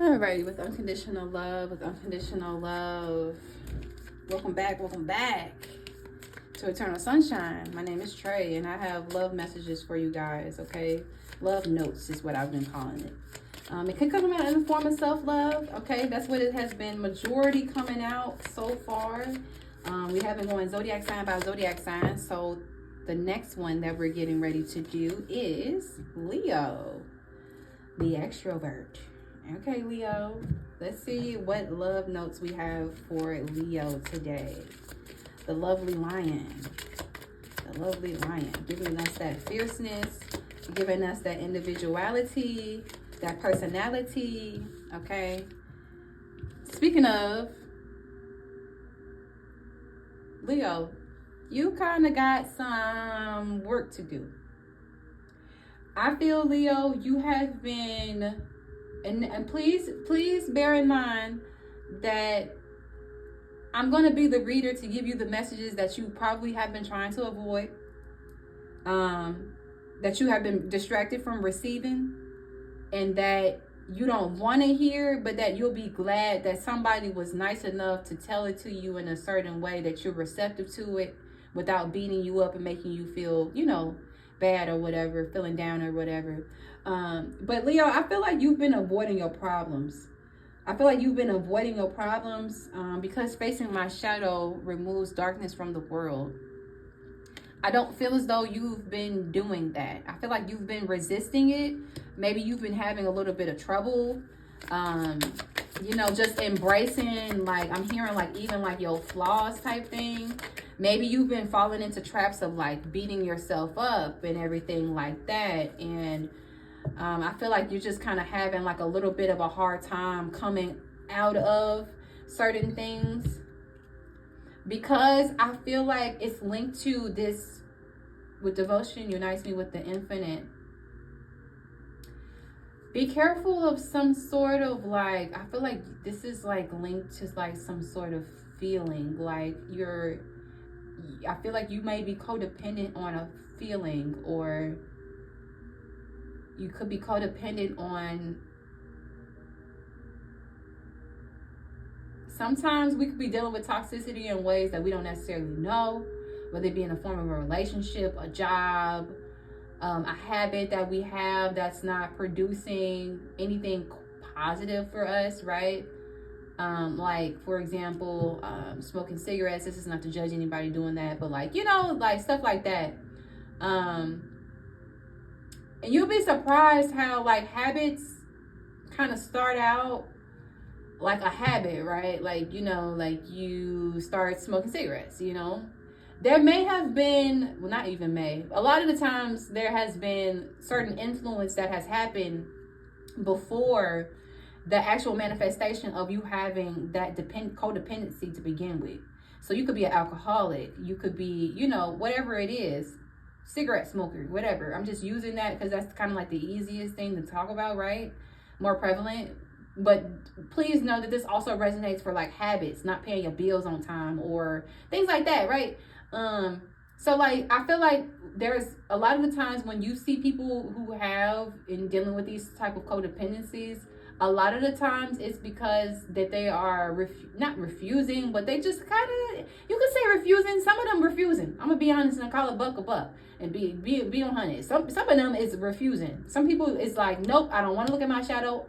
Alrighty, with unconditional love, Welcome back to Eternal Sunshine. My name is Trey, and I have love messages for you guys, okay? Love notes is what I've been calling it. It could come out in the form of self-love, okay? That's what it has been majority coming out so far. We have been going zodiac sign by zodiac sign, so the next one that we're getting ready to do is Leo, the extrovert. Okay, Leo, let's see what love notes we have for Leo today. The lovely lion. Giving us that fierceness, giving us that individuality, that personality, okay? Speaking of, Leo, you kind of got some work to do. I feel, Leo, you have been... And please bear in mind that I'm going to be the reader to give you the messages that you probably have been trying to avoid, that you have been distracted from receiving, and that you don't want to hear, but that you'll be glad that somebody was nice enough to tell it to you in a certain way that you're receptive to it without beating you up and making you feel, bad or whatever, feeling down or whatever. But Leo, I feel like you've been avoiding your problems. Because facing my shadow removes darkness from the world. I don't feel as though you've been doing that. I feel like you've been resisting it. Maybe you've been having a little bit of trouble. Just embracing, like, I'm hearing, like, even like your flaws type thing. Maybe you've been falling into traps of like beating yourself up and everything like that. And I feel like you're just kind of having like a little bit of a hard time coming out of certain things, because I feel like it's linked to this. With devotion unites me with the infinite. Be careful of some sort of like, I feel like this is like linked to like some sort of feeling, like I feel like you may be codependent on a feeling, or you could be codependent on... Sometimes we could be dealing with toxicity in ways that we don't necessarily know, whether it be in the form of a relationship, a job, a habit that we have that's not producing anything positive for us, right? Like, for example, smoking cigarettes. This is not to judge anybody doing that, but like, like stuff like that. And you'll be surprised how like habits kind of start out like a habit, right? Like, like you start smoking cigarettes, There may have been, well, not even may, a lot of the times there has been certain influence that has happened before the actual manifestation of you having that codependency to begin with. So you could be an alcoholic, you could be, whatever it is, cigarette smoker, whatever. I'm just using that because that's kind of like the easiest thing to talk about, right? More prevalent. But please know that this also resonates for like habits, not paying your bills on time or things like that, right? So like, I feel like there's a lot of the times when you see people who have in dealing with these type of codependencies, a lot of the times it's because that they are not refusing, but they just kind of, you could say refusing. Some of them refusing. I'm gonna be honest and call it buck a buck and be on honest. Some of them is refusing. Some people is like, nope, I don't want to look at my shadow.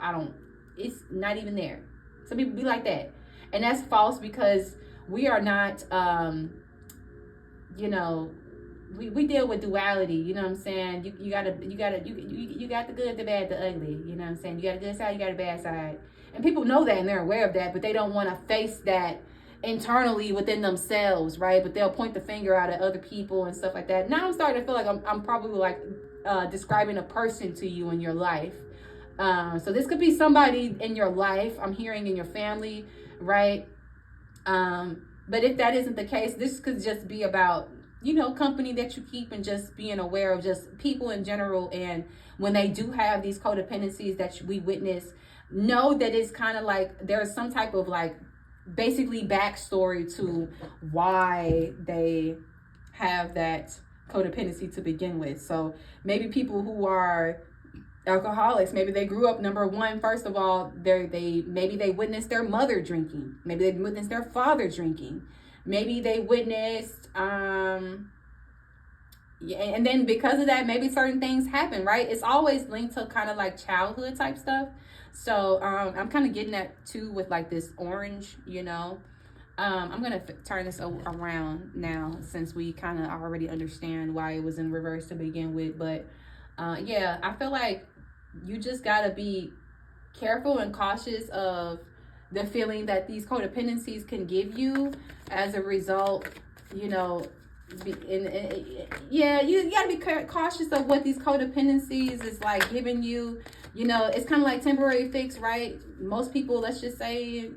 It's not even there. Some people be like that, and that's false, because we are not. We deal with duality, you know what I'm saying? You got the good, the bad, the ugly, you know what I'm saying? You got a good side, you got a bad side. And people know that and they're aware of that, but they don't want to face that internally within themselves, right? But they'll point the finger out at other people and stuff like that. Now I'm starting to feel like I'm probably like describing a person to you in your life. So this could be somebody in your life, I'm hearing in your family, right? But if that isn't the case, this could just be about, company that you keep, and just being aware of just people in general. And when they do have these codependencies that we witness, know that it's kind of like there's some type of like basically backstory to why they have that codependency to begin with. So maybe people who are alcoholics. Maybe they grew up, number one, first of all, maybe they witnessed their mother drinking. Maybe they witnessed their father drinking. Maybe they witnessed yeah, and then because of that, maybe certain things happen, right? It's always linked to kind of like childhood type stuff. So I'm kind of getting that too with like this orange, you know. I'm gonna turn this around now, since we kind of already understand why it was in reverse to begin with. But yeah, I feel like you just gotta be careful and cautious of the feeling that these codependencies can give you as a result, you know. Yeah, you gotta be cautious of what these codependencies is like giving you. You know, it's kind of like temporary fix, right? Most people, let's just say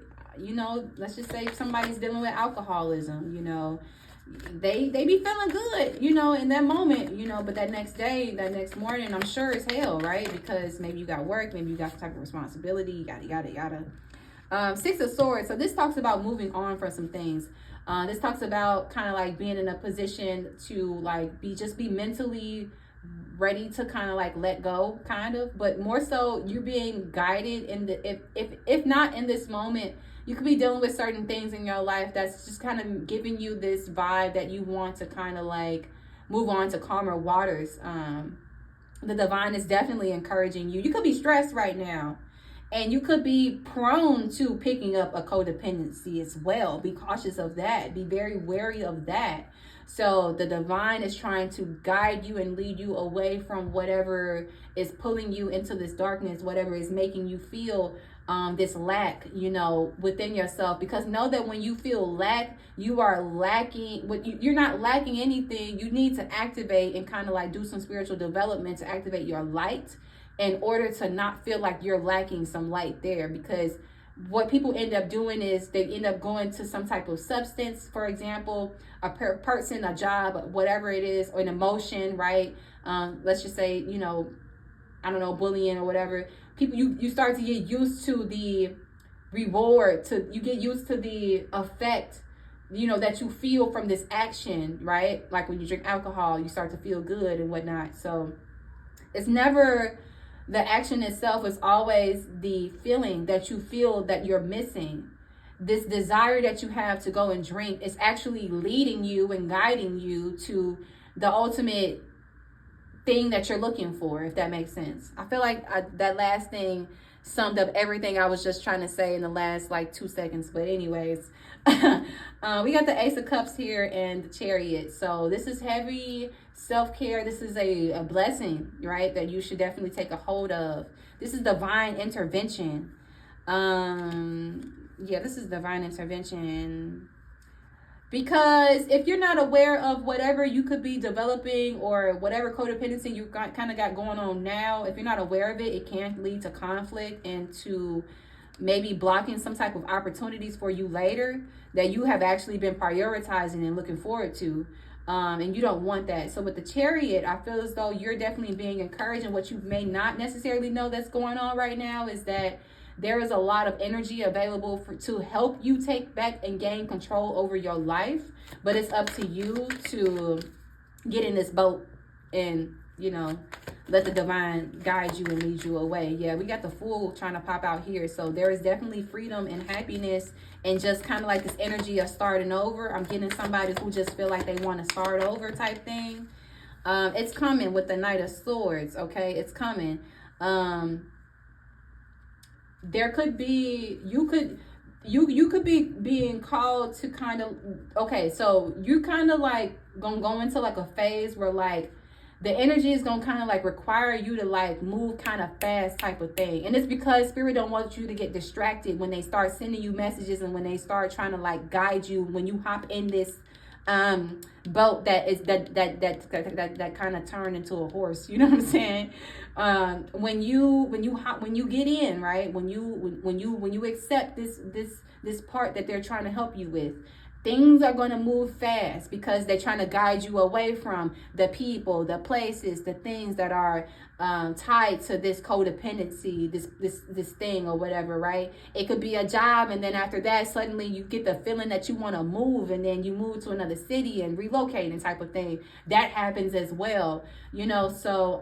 somebody's dealing with alcoholism, you know, they be feeling good, you know, in that moment, you know, but that next day, that next morning, I'm sure as hell, right? Because maybe you got work, maybe you got some type of responsibility, yada yada yada. Six of Swords. So this talks about moving on from some things. This talks about kind of like being in a position to like be mentally ready to kind of like let go, kind of, but more so you're being guided in the if not in this moment, you could be dealing with certain things in your life that's just kind of giving you this vibe that you want to kind of like move on to calmer waters. The divine is definitely encouraging you. You could be stressed right now, and you could be prone to picking up a codependency as well. Be cautious of that. Be very wary of that. So the divine is trying to guide you and lead you away from whatever is pulling you into this darkness, whatever is making you feel this lack, you know, within yourself. Because know that when you feel lack, you are lacking. You're not lacking anything. You need to activate and kind of like do some spiritual development to activate your light, in order to not feel like you're lacking some light there. Because what people end up doing is they end up going to some type of substance, for example, a person, a job, whatever it is, or an emotion, right? Let's just say, you know, I don't know, bullying or whatever. People, you start to get used to the reward, you get used to the effect, you know, that you feel from this action, right? Like when you drink alcohol, you start to feel good and whatnot. So it's never the action itself, is always the feeling that you feel that you're missing. This desire that you have to go and drink is actually leading you and guiding you to the ultimate thing that you're looking for, if that makes sense. I feel like that last thing summed up everything I was just trying to say in the last like 2 seconds. But anyways, we got the Ace of Cups here and the Chariot. So this is heavy self-care. This is a blessing, right, that you should definitely take a hold of. This is divine intervention. Yeah, this is divine intervention. Because if you're not aware of whatever you could be developing, or whatever codependency you kind of got going on now, if you're not aware of it, it can lead to conflict and to maybe blocking some type of opportunities for you later that you have actually been prioritizing and looking forward to. And you don't want that. So with the Chariot, I feel as though you're definitely being encouraged. And what you may not necessarily know that's going on right now is that there is a lot of energy available to help you take back and gain control over your life. But it's up to you to get in this boat and, you know, let the divine guide you and lead you away. Yeah, we got the Fool trying to pop out here. So there is definitely freedom and happiness, and just kind of like this energy of starting over. I'm getting somebody who just feel like they want to start over type thing. It's coming with the Knight of Swords, okay? It's coming. There could be, you could be being called to kind of, okay, so you kind of like gonna go into like a phase where like the energy is gonna kind of like require you to like move kind of fast type of thing. And it's because Spirit don't want you to get distracted when they start sending you messages, and when they start trying to like guide you when you hop in this boat that is that kind of turn into a horse, you know what I'm saying? When you get in, right, when you accept this part that they're trying to help you with, things are going to move fast, because they're trying to guide you away from the people, the places, the things that are tied to this codependency, this thing or whatever, right? It could be a job, and then after that, suddenly you get the feeling that you want to move, and then you move to another city and relocate and type of thing. That happens as well, you know. So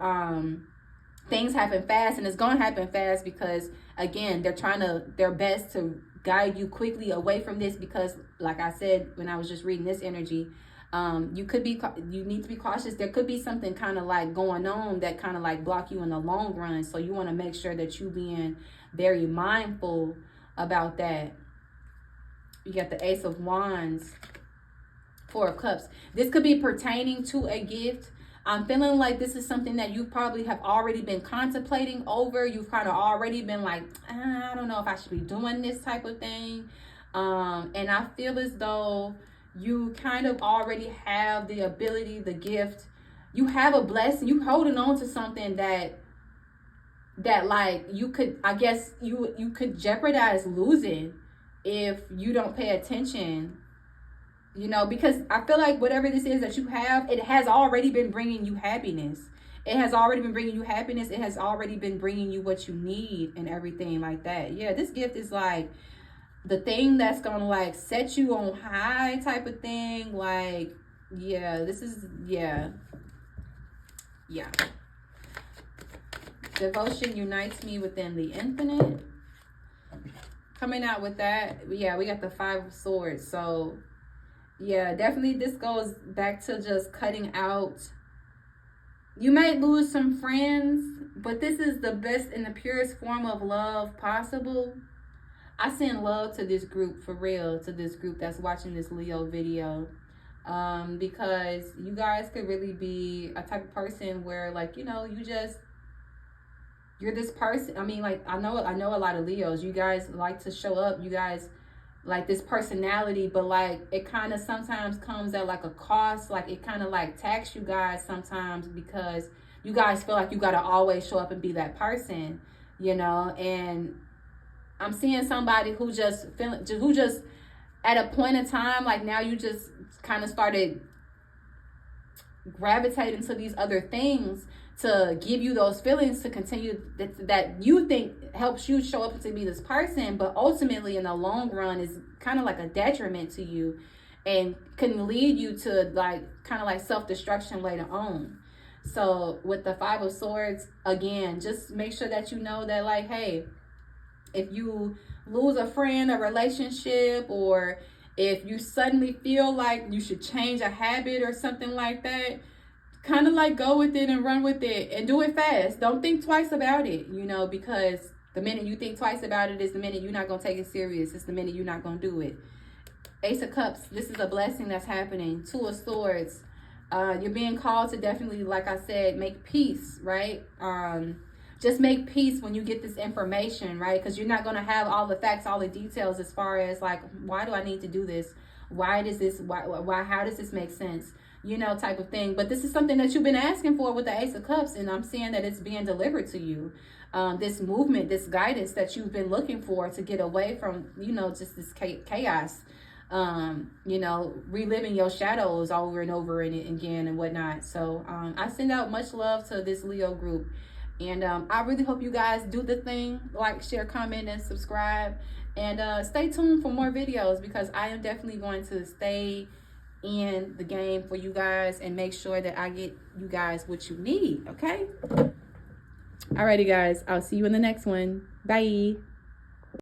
things happen fast, and it's gonna happen fast because, again, they're trying their best to guide you quickly away from this, because like I said when I was just reading this energy, you need to be cautious. There could be something kind of like going on that kind of like block you in the long run, so you want to make sure that you being very mindful about that. You got the Ace of Wands, Four of Cups. This could be pertaining to a gift. I'm feeling like this is something that you probably have already been contemplating over. You've kind of already been like, I don't know if I should be doing this type of thing. And I feel as though you kind of already have the ability, the gift. You have a blessing. You holding on to something that like you could, I guess you could jeopardize losing if you don't pay attention. You know, because I feel like whatever this is that you have, it has already been bringing you happiness. It has already been bringing you happiness. It has already been bringing you what you need and everything like that. Yeah, this gift is like the thing that's going to like set you on high type of thing. Like, yeah, this is, yeah. Devotion unites me within the infinite. Coming out with that, yeah, we got the Five of Swords. So, yeah, definitely this goes back to just cutting out. You might lose some friends, but this is the best and the purest form of love possible. I send love to this group, for real, to this group that's watching this Leo video. Because you guys could really be a type of person where, like, you know, you're this person. I mean, like, I know a lot of Leos. You guys like to show up. You guys like this personality, but like it kind of sometimes comes at like a cost. Like it kind of like tax you guys sometimes, because you guys feel like you got to always show up and be that person, you know. And I'm seeing somebody who just at a point in time, like now you just kind of started gravitating to these other things to give you those feelings to continue that you think helps you show up to be this person, but ultimately in the long run is kind of like a detriment to you and can lead you to like kind of like self-destruction later on. So with the Five of Swords, again, just make sure that you know that, like, hey, if you lose a friend, a relationship, or if you suddenly feel like you should change a habit or something like that, kind of like go with it and run with it and do it fast. Don't think twice about it, you know, because the minute you think twice about it is the minute you're not going to take it serious. It's the minute you're not going to do it. Ace of Cups, this is a blessing that's happening. Two of Swords, you're being called to definitely, like I said, make peace, right? Just make peace when you get this information, right? Because you're not going to have all the facts, all the details as far as like, why do I need to do this? Why how does this make sense? You know, type of thing. But this is something that you've been asking for with the Ace of Cups, and I'm seeing that it's being delivered to you. This movement, this guidance that you've been looking for to get away from, you know, just this chaos, you know, reliving your shadows over and over and again and whatnot. So I send out much love to this Leo group. And I really hope you guys do the thing, like, share, comment, and subscribe. And stay tuned for more videos, because I am definitely going to stay in the game for you guys and make sure that I get you guys what you need, okay? Alrighty, guys. I'll see you in the next one. Bye.